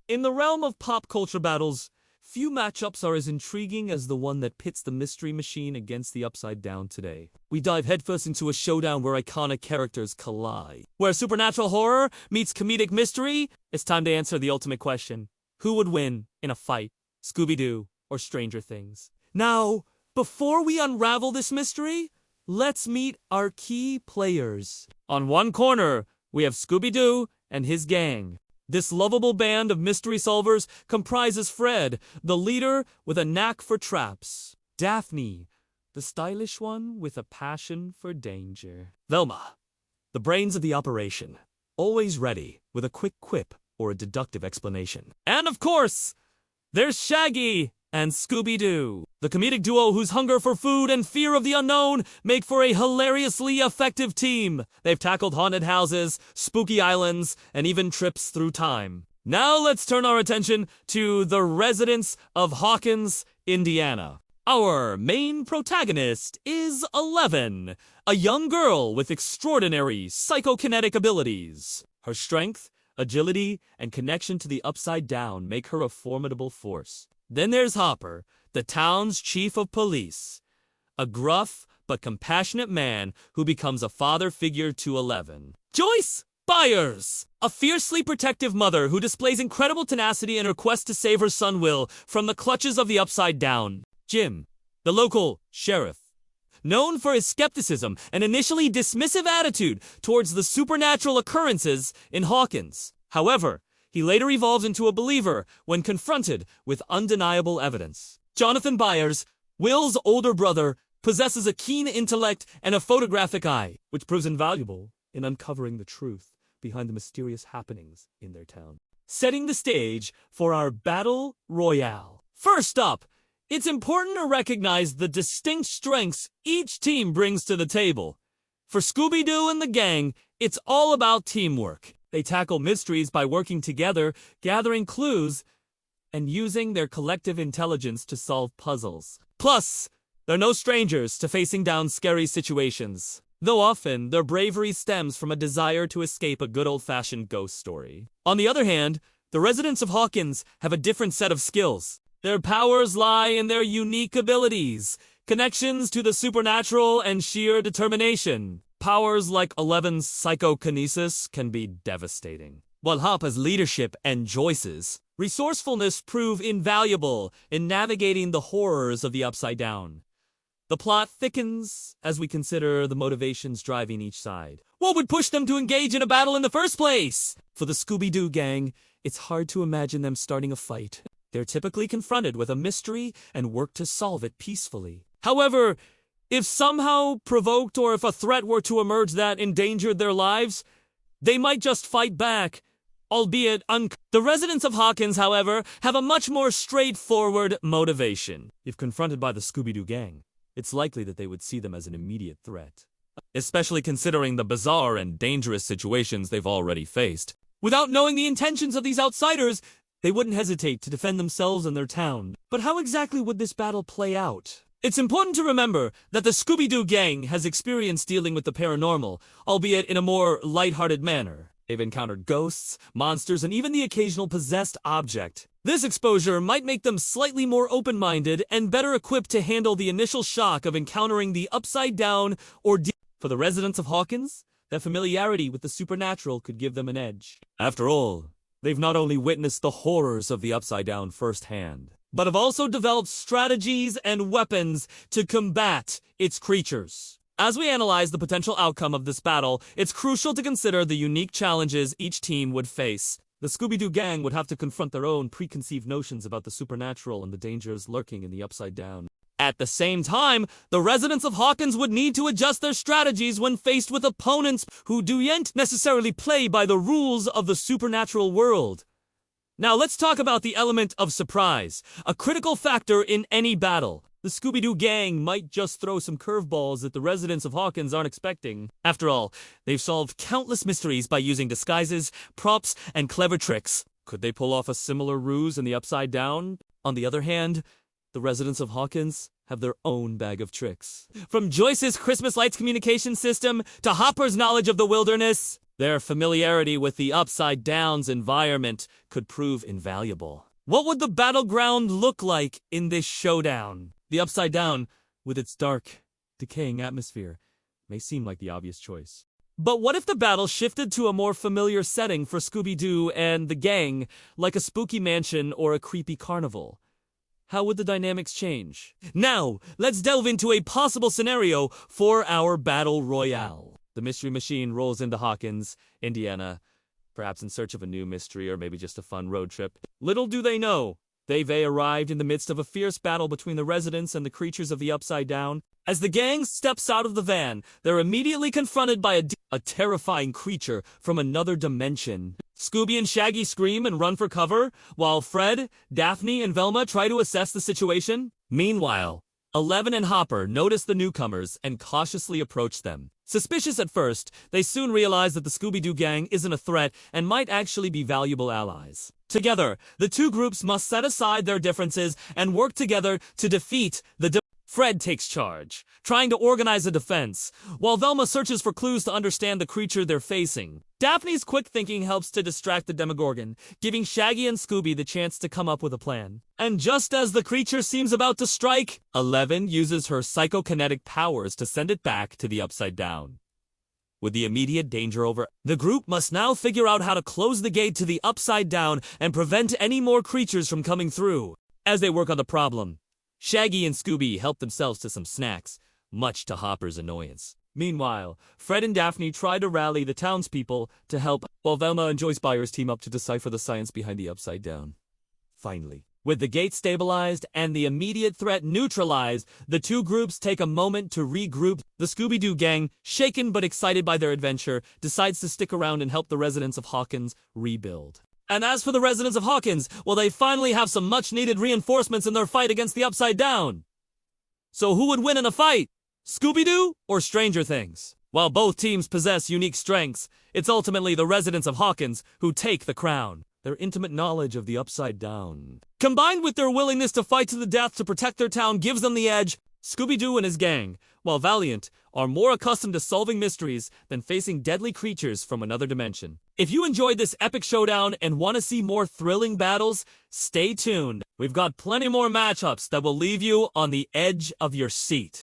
In the realm of pop culture battles, few matchups are as intriguing as the one that pits the Mystery Machine against the Upside Down today. We dive headfirst into a showdown where iconic characters collide. Where supernatural horror meets comedic mystery, it's time to answer the ultimate question. Who would win in a fight, Scooby Doo or Stranger Things? Now, before we unravel this mystery, let's meet our key players. On one corner, we have Scooby Doo and his gang. This lovable band of mystery solvers comprises Fred, the leader with a knack for traps. Daphne, the stylish one with a passion for danger. Velma, the brains of the operation, always ready with a quick quip or a deductive explanation. And of course, there's Shaggy and Scooby-Doo, the comedic duo whose hunger for food and fear of the unknown make for a hilariously effective team. They've tackled haunted houses, spooky islands, and even trips through time. Now let's turn our attention to the residents of Hawkins, Indiana. Our main protagonist is 11, a young girl with extraordinary psychokinetic abilities. Her strength, agility, and connection to the Upside Down make her a formidable force. Then there's Hopper, the town's chief of police, a gruff but compassionate man who becomes a father figure to 11. Joyce Byers, a fiercely protective mother who displays incredible tenacity in her quest to save her son Will from the clutches of the Upside Down. Jim, the local sheriff, known for his skepticism and initially dismissive attitude towards the supernatural occurrences in Hawkins. However, he later evolves into a believer when confronted with undeniable evidence. Jonathan Byers, Will's older brother, possesses a keen intellect and a photographic eye, which proves invaluable in uncovering the truth behind the mysterious happenings in their town. Setting the stage for our battle royale. First up, it's important to recognize the distinct strengths each team brings to the table. For Scooby-Doo and the gang, it's all about teamwork. They tackle mysteries by working together, gathering clues, and using their collective intelligence to solve puzzles. Plus, they're no strangers to facing down scary situations, though often their bravery stems from a desire to escape a good old-fashioned ghost story. On the other hand, the residents of Hawkins have a different set of skills. Their powers lie in their unique abilities, connections to the supernatural, and sheer determination. Powers like 11's psychokinesis can be devastating, while Hopper's leadership and Joyce's resourcefulness prove invaluable in navigating the horrors of the Upside Down. The plot thickens as we consider the motivations driving each side. What would push them to engage in a battle in the first place? For the Scooby-Doo gang, it's hard to imagine them starting a fight. They're typically confronted with a mystery and work to solve it peacefully. However, if somehow provoked or if a threat were to emerge that endangered their lives, they might just fight back, albeit The residents of Hawkins, however, have a much more straightforward motivation. If confronted by the Scooby-Doo gang, it's likely that they would see them as an immediate threat, especially considering the bizarre and dangerous situations they've already faced. Without knowing the intentions of these outsiders, they wouldn't hesitate to defend themselves and their town. But how exactly would this battle play out? It's important to remember that the Scooby-Doo gang has experience dealing with the paranormal, albeit in a more lighthearted manner. They've encountered ghosts, monsters, and even the occasional possessed object. This exposure might make them slightly more open-minded and better equipped to handle the initial shock of encountering the Upside Down or For the residents of Hawkins, their familiarity with the supernatural could give them an edge. After all, they've not only witnessed the horrors of the Upside Down firsthand, but have also developed strategies and weapons to combat its creatures. As we analyze the potential outcome of this battle, it's crucial to consider the unique challenges each team would face. The Scooby-Doo gang would have to confront their own preconceived notions about the supernatural and the dangers lurking in the Upside Down. At the same time, the residents of Hawkins would need to adjust their strategies when faced with opponents who don't necessarily play by the rules of the supernatural world. Now let's talk about the element of surprise, a critical factor in any battle. The Scooby-Doo gang might just throw some curveballs that the residents of Hawkins aren't expecting. After all, they've solved countless mysteries by using disguises, props, and clever tricks. Could they pull off a similar ruse in the Upside Down? On the other hand, the residents of Hawkins have their own bag of tricks. From Joyce's Christmas lights communication system to Hopper's knowledge of the wilderness, Their familiarity with the Upside Down's environment could prove invaluable. What would the battleground look like in this showdown? The Upside Down, with its dark, decaying atmosphere, may seem like the obvious choice. But what if the battle shifted to a more familiar setting for Scooby Doo and the gang, like a spooky mansion or a creepy carnival? How would the dynamics change? Now, let's delve into a possible scenario for our battle royale. The mystery machine rolls into Hawkins, Indiana, perhaps in search of a new mystery or maybe just a fun road trip. Little do they know, they've arrived in the midst of a fierce battle between the residents and the creatures of the Upside Down. As the gang steps out of the van, they're immediately confronted by a terrifying creature from another dimension. Scooby and Shaggy scream and run for cover, while Fred, Daphne, and Velma try to assess the situation. Meanwhile, Eleven and Hopper notice the newcomers and cautiously approach them. Suspicious at first, they soon realize that the Scooby-Doo gang isn't a threat and might actually be valuable allies. Together, the two groups must set aside their differences and work together to defeat the Fred takes charge, trying to organize a defense, while Velma searches for clues to understand the creature they're facing. Daphne's quick thinking helps to distract the Demogorgon, giving Shaggy and Scooby the chance to come up with a plan. And just as the creature seems about to strike, Eleven uses her psychokinetic powers to send it back to the Upside Down. With the immediate danger over, the group must now figure out how to close the gate to the Upside Down and prevent any more creatures from coming through. As they work on the problem, Shaggy and Scooby help themselves to some snacks, much to Hopper's annoyance. Meanwhile, Fred and Daphne try to rally the townspeople to help, while Velma and Joyce Byers team up to decipher the science behind the Upside Down. Finally, with the gate stabilized and the immediate threat neutralized, the two groups take a moment to regroup. The Scooby-Doo gang, shaken but excited by their adventure, decides to stick around and help the residents of Hawkins rebuild. And as for the residents of Hawkins, well, they finally have some much-needed reinforcements in their fight against the Upside Down. So who would win in a fight? Scooby-Doo or Stranger Things? While both teams possess unique strengths, it's ultimately the residents of Hawkins who take the crown. Their intimate knowledge of the Upside Down, combined with their willingness to fight to the death to protect their town, gives them the edge. Scooby-Doo and his gang, while valiant, are more accustomed to solving mysteries than facing deadly creatures from another dimension. If you enjoyed this epic showdown and want to see more thrilling battles, stay tuned. We've got plenty more matchups that will leave you on the edge of your seat.